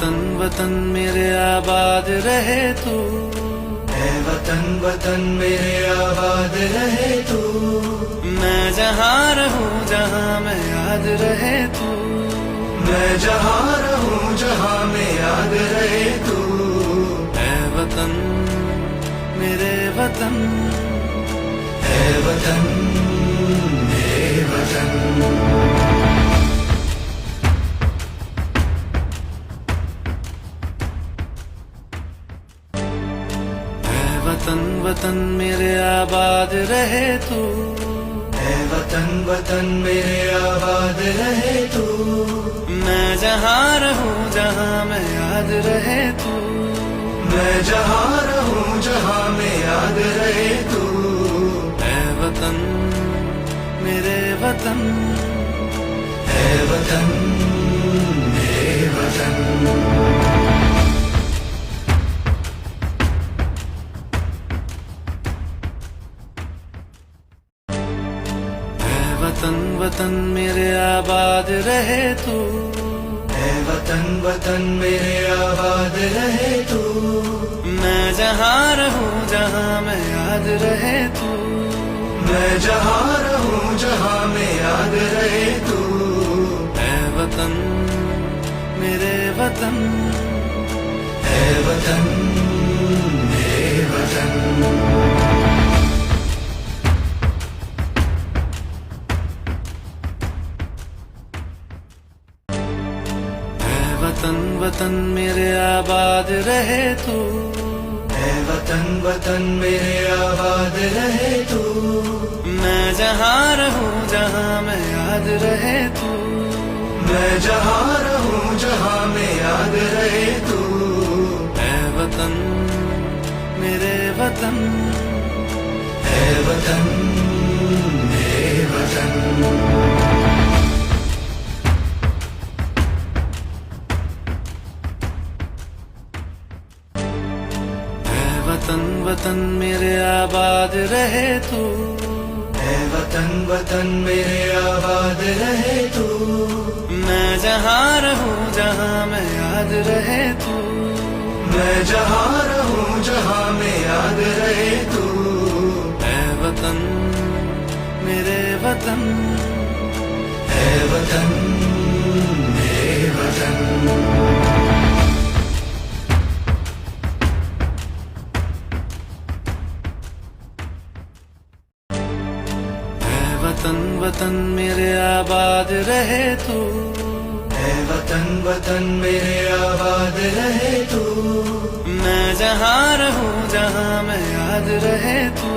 वतन वतन मेरे आबाद रहे तू, है वतन वतन मेरे आबाद रहे तू। मैं जहाँ रहूं जहाँ मैं याद रहे तू, मैं जहाँ रहूं जहाँ में याद रहे तू। है वतन मेरे वतन, है वतन मेरे वतन। वतन वतन मेरे आबाद रहे तू, है वतन वतन मेरे आबाद रहे तू। मैं जहाँ रहूं जहाँ मैं याद रहे तू, मैं जहाँ रहूं जहाँ में याद रहे तू। है वतन मेरे वतन, है वतन मेरे वतन। वतन वतन मेरे आबाद रहे तू, है वतन वतन मेरे आबाद रहे तू। मैं जहाँ रहूं जहाँ मैं याद रहे तू, मैं जहाँ रहूं जहाँ में याद रहे तू। है वतन मेरे वतन, है वतन मेरे वतन। वतन वतन मेरे आबाद रहे तू, है वतन वतन मेरे आबाद रहे तू। मैं जहाँ रहूं जहाँ मैं याद रहे तू, मैं जहाँ रहूं जहाँ में याद रहे तू। है वतन मेरे वतन, है वतन मेरे वतन। वतन वतन मेरे आबाद रहे तू, है वतन वतन मेरे आबाद रहे तू। मैं जहाँ रहूं जहाँ मैं याद रहे तू, मैं जहाँ रहूं जहाँ में याद रहे तू। है वतन मेरे वतन, है वतन मेरे वतन। वतन वतन मेरे आबाद रहे तू, है वतन वतन मेरे आबाद रहे तू। मैं जहाँ रहूं जहाँ मैं याद रहे तू,